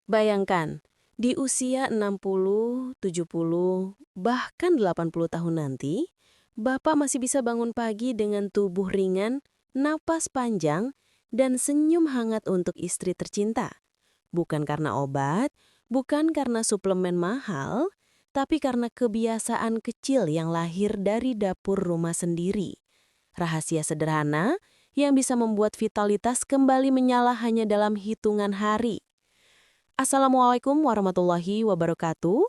Bayangkan, di usia 60, 70, bahkan 80 tahun nanti, Bapak masih bisa bangun pagi dengan tubuh ringan, napas panjang, dan senyum hangat untuk istri tercinta. Bukan karena obat, bukan karena suplemen mahal, tapi karena kebiasaan kecil yang lahir dari dapur rumah sendiri. Rahasia sederhana yang bisa membuat vitalitas kembali menyala hanya dalam hitungan hari. Assalamualaikum warahmatullahi wabarakatuh.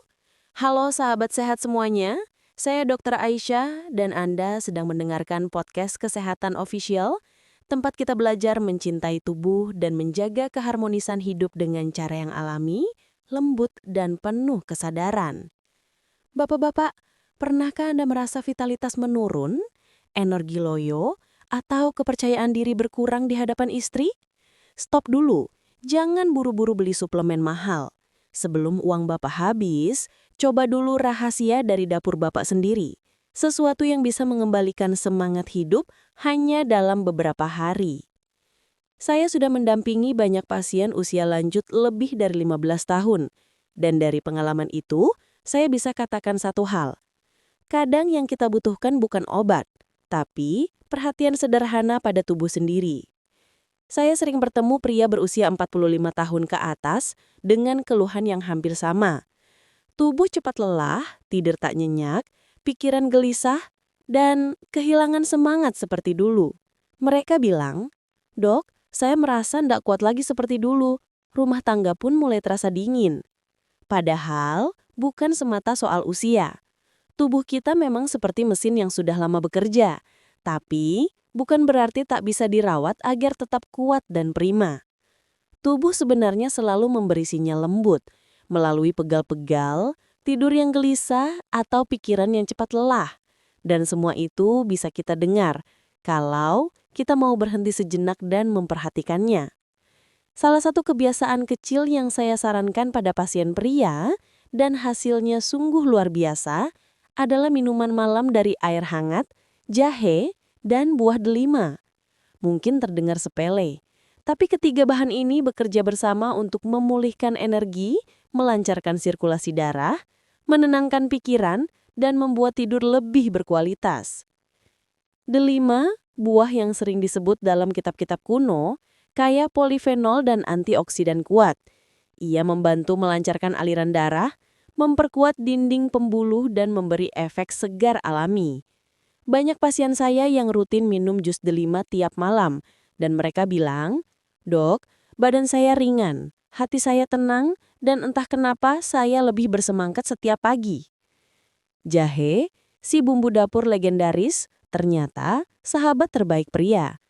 Halo sahabat sehat semuanya, saya Dr. Aisyah dan Anda sedang mendengarkan podcast Kesehatan Official, tempat kita belajar mencintai tubuh dan menjaga keharmonisan hidup dengan cara yang alami, lembut, dan penuh kesadaran. Bapak-bapak, pernahkah Anda merasa vitalitas menurun, energi loyo, atau kepercayaan diri berkurang di hadapan istri? Stop dulu, jangan buru-buru beli suplemen mahal. Sebelum uang Bapak habis, coba dulu rahasia dari dapur Bapak sendiri. Sesuatu yang bisa mengembalikan semangat hidup hanya dalam beberapa hari. Saya sudah mendampingi banyak pasien usia lanjut lebih dari 15 tahun. Dan dari pengalaman itu, saya bisa katakan satu hal. Kadang yang kita butuhkan bukan obat, tapi perhatian sederhana pada tubuh sendiri. Saya sering bertemu pria berusia 45 tahun ke atas dengan keluhan yang hampir sama. Tubuh cepat lelah, tidur tak nyenyak, pikiran gelisah, dan kehilangan semangat seperti dulu. Mereka bilang, "Dok, saya merasa tidak kuat lagi seperti dulu. Rumah tangga pun mulai terasa dingin." Padahal, bukan semata soal usia. Tubuh kita memang seperti mesin yang sudah lama bekerja, tapi bukan berarti tak bisa dirawat agar tetap kuat dan prima. Tubuh sebenarnya selalu memberi sinyal lembut, melalui pegal-pegal, tidur yang gelisah, atau pikiran yang cepat lelah. Dan semua itu bisa kita dengar, kalau kita mau berhenti sejenak dan memperhatikannya. Salah satu kebiasaan kecil yang saya sarankan pada pasien pria, dan hasilnya sungguh luar biasa, adalah minuman malam dari air hangat, jahe, dan buah delima. Mungkin terdengar sepele, tapi ketiga bahan ini bekerja bersama untuk memulihkan energi, melancarkan sirkulasi darah, menenangkan pikiran, dan membuat tidur lebih berkualitas. Delima, buah yang sering disebut dalam kitab-kitab kuno, kaya polifenol dan antioksidan kuat. Ia membantu melancarkan aliran darah, memperkuat dinding pembuluh, dan memberi efek segar alami. Banyak pasien saya yang rutin minum jus delima tiap malam, dan mereka bilang, "Dok, badan saya ringan, hati saya tenang, dan entah kenapa saya lebih bersemangat setiap pagi." Jahe, si bumbu dapur legendaris, ternyata sahabat terbaik pria.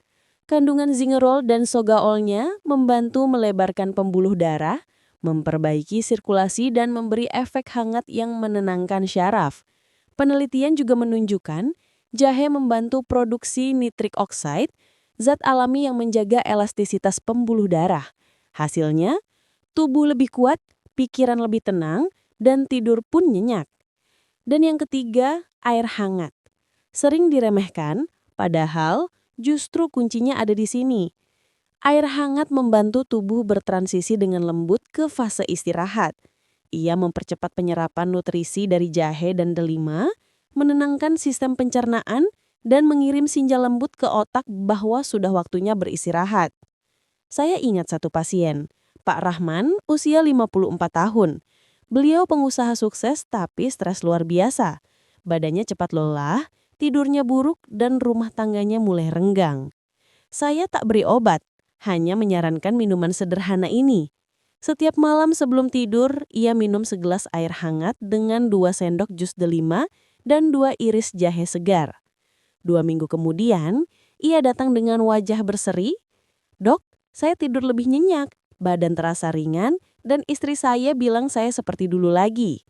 Kandungan zingerol dan sogaolnya membantu melebarkan pembuluh darah, memperbaiki sirkulasi, dan memberi efek hangat yang menenangkan syaraf. Penelitian juga menunjukkan jahe membantu produksi nitrik oxide, zat alami yang menjaga elastisitas pembuluh darah. Hasilnya, tubuh lebih kuat, pikiran lebih tenang, dan tidur pun nyenyak. Dan yang ketiga, air hangat. Sering diremehkan, padahal justru kuncinya ada di sini. Air hangat membantu tubuh bertransisi dengan lembut ke fase istirahat. Ia mempercepat penyerapan nutrisi dari jahe dan delima, menenangkan sistem pencernaan, dan mengirim sinyal lembut ke otak bahwa sudah waktunya beristirahat. Saya ingat satu pasien, Pak Rahman, usia 54 tahun. Beliau pengusaha sukses tapi stres luar biasa. Badannya cepat lelah, tidurnya buruk, dan rumah tangganya mulai renggang. Saya tak beri obat, hanya menyarankan minuman sederhana ini. Setiap malam sebelum tidur, ia minum segelas air hangat dengan 2 sendok jus delima dan 2 iris jahe segar. 2 minggu kemudian, ia datang dengan wajah berseri, "Dok, saya tidur lebih nyenyak, badan terasa ringan, dan istri saya bilang saya seperti dulu lagi."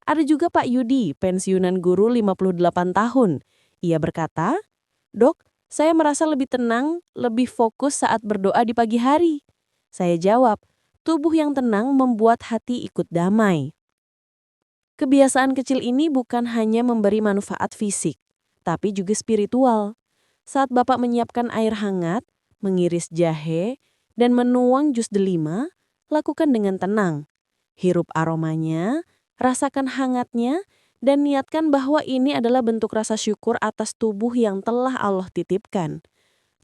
Ada juga Pak Yudi, pensiunan guru 58 tahun. Ia berkata, "Dok, saya merasa lebih tenang, lebih fokus saat berdoa di pagi hari." Saya jawab, tubuh yang tenang membuat hati ikut damai. Kebiasaan kecil ini bukan hanya memberi manfaat fisik, tapi juga spiritual. Saat Bapak menyiapkan air hangat, mengiris jahe, dan menuang jus delima, lakukan dengan tenang. Hirup aromanya, rasakan hangatnya, dan niatkan bahwa ini adalah bentuk rasa syukur atas tubuh yang telah Allah titipkan.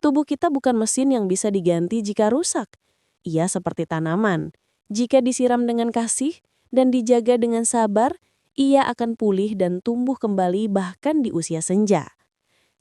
Tubuh kita bukan mesin yang bisa diganti jika rusak. Ia seperti tanaman. Jika disiram dengan kasih dan dijaga dengan sabar, ia akan pulih dan tumbuh kembali bahkan di usia senja.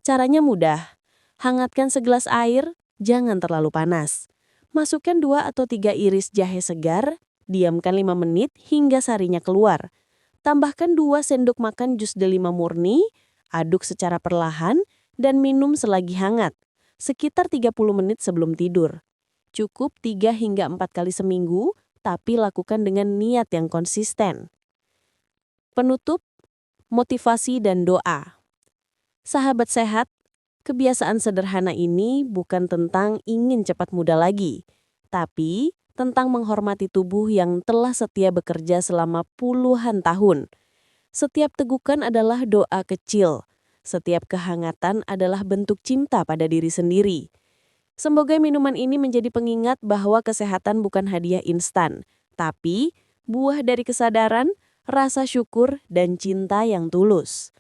Caranya mudah. Hangatkan segelas air, jangan terlalu panas. Masukkan 2 atau 3 iris jahe segar, diamkan 5 menit hingga sarinya keluar. Tambahkan 2 sendok makan jus delima murni, aduk secara perlahan, dan minum selagi hangat, sekitar 30 menit sebelum tidur. Cukup 3 hingga 4 kali seminggu, tapi lakukan dengan niat yang konsisten. Penutup, motivasi dan doa. Sahabat sehat, kebiasaan sederhana ini bukan tentang ingin cepat muda lagi, tapi tentang menghormati tubuh yang telah setia bekerja selama puluhan tahun. Setiap tegukan adalah doa kecil, setiap kehangatan adalah bentuk cinta pada diri sendiri. Semoga minuman ini menjadi pengingat bahwa kesehatan bukan hadiah instan, tapi buah dari kesadaran, rasa syukur, dan cinta yang tulus.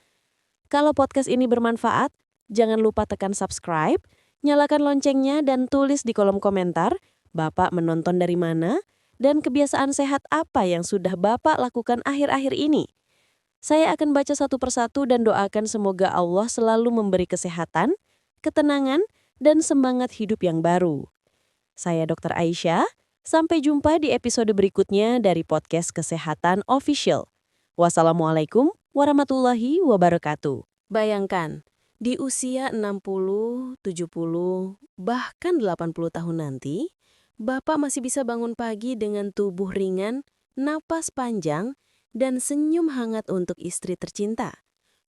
Kalau podcast ini bermanfaat, jangan lupa tekan subscribe, nyalakan loncengnya, dan tulis di kolom komentar, Bapak menonton dari mana, dan kebiasaan sehat apa yang sudah Bapak lakukan akhir-akhir ini. Saya akan baca satu persatu dan doakan semoga Allah selalu memberi kesehatan, ketenangan, dan semangat hidup yang baru. Saya Dr. Aisyah, sampai jumpa di episode berikutnya dari Podcast Kesehatan Official. Wassalamualaikum warahmatullahi wabarakatuh. Bayangkan, di usia 60, 70, bahkan 80 tahun nanti, Bapak masih bisa bangun pagi dengan tubuh ringan, napas panjang, dan senyum hangat untuk istri tercinta.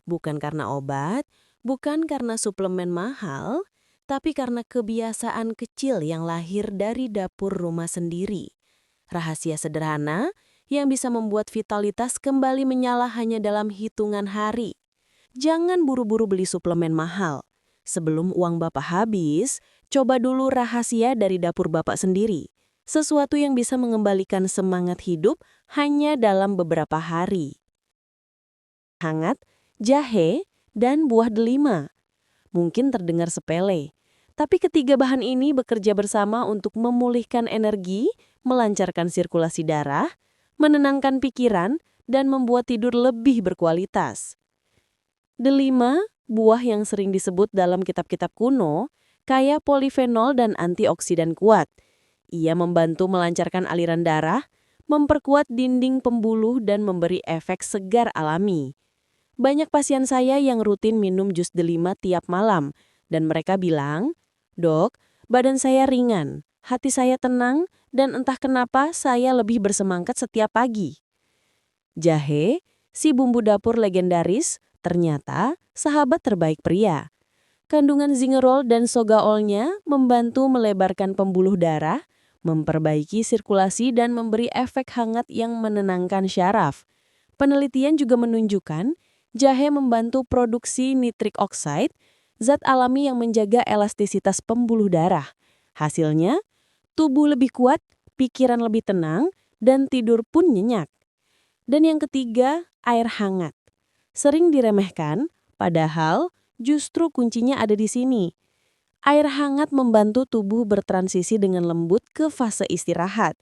Bukan karena obat, bukan karena suplemen mahal, tapi karena kebiasaan kecil yang lahir dari dapur rumah sendiri. Rahasia sederhana yang bisa membuat vitalitas kembali menyala hanya dalam hitungan hari. Jangan buru-buru beli suplemen mahal. Sebelum uang Bapak habis, coba dulu rahasia dari dapur Bapak sendiri. Sesuatu yang bisa mengembalikan semangat hidup hanya dalam beberapa hari. Hangat, jahe, dan buah delima. Mungkin terdengar sepele, tapi ketiga bahan ini bekerja bersama untuk memulihkan energi, melancarkan sirkulasi darah, menenangkan pikiran, dan membuat tidur lebih berkualitas. Delima, buah yang sering disebut dalam kitab-kitab kuno, kaya polifenol dan antioksidan kuat. Ia membantu melancarkan aliran darah, memperkuat dinding pembuluh dan memberi efek segar alami. Banyak pasien saya yang rutin minum jus delima tiap malam, dan mereka bilang, "Dok, badan saya ringan, hati saya tenang, dan entah kenapa saya lebih bersemangat setiap pagi." Jahe, si bumbu dapur legendaris, ternyata sahabat terbaik pria. Kandungan zingerol dan sogaolnya membantu melebarkan pembuluh darah, memperbaiki sirkulasi dan memberi efek hangat yang menenangkan syaraf. Penelitian juga menunjukkan jahe membantu produksi nitrik oxide, zat alami yang menjaga elastisitas pembuluh darah. Hasilnya, tubuh lebih kuat, pikiran lebih tenang, dan tidur pun nyenyak. Dan yang ketiga, air hangat. Sering diremehkan, padahal justru kuncinya ada di sini. Air hangat membantu tubuh bertransisi dengan lembut ke fase istirahat.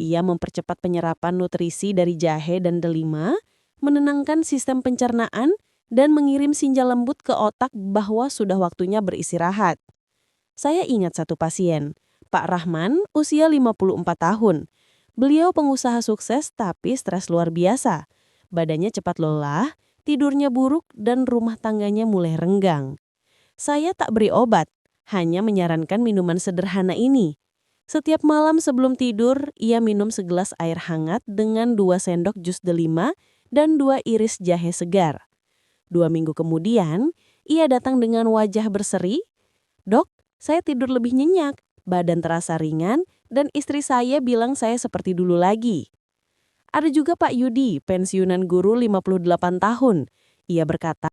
Ia mempercepat penyerapan nutrisi dari jahe dan delima, menenangkan sistem pencernaan, dan mengirim sinyal lembut ke otak bahwa sudah waktunya beristirahat. Saya ingat satu pasien, Pak Rahman, usia 54 tahun. Beliau pengusaha sukses tapi stres luar biasa. Badannya cepat lelah, tidurnya buruk, dan rumah tangganya mulai renggang. Saya tak beri obat, hanya menyarankan minuman sederhana ini. Setiap malam sebelum tidur, ia minum segelas air hangat dengan 2 sendok jus delima dan 2 iris jahe segar. 2 minggu kemudian, ia datang dengan wajah berseri. "Dok, saya tidur lebih nyenyak, badan terasa ringan, dan istri saya bilang saya seperti dulu lagi." Ada juga Pak Yudi, pensiunan guru 58 tahun. Ia berkata,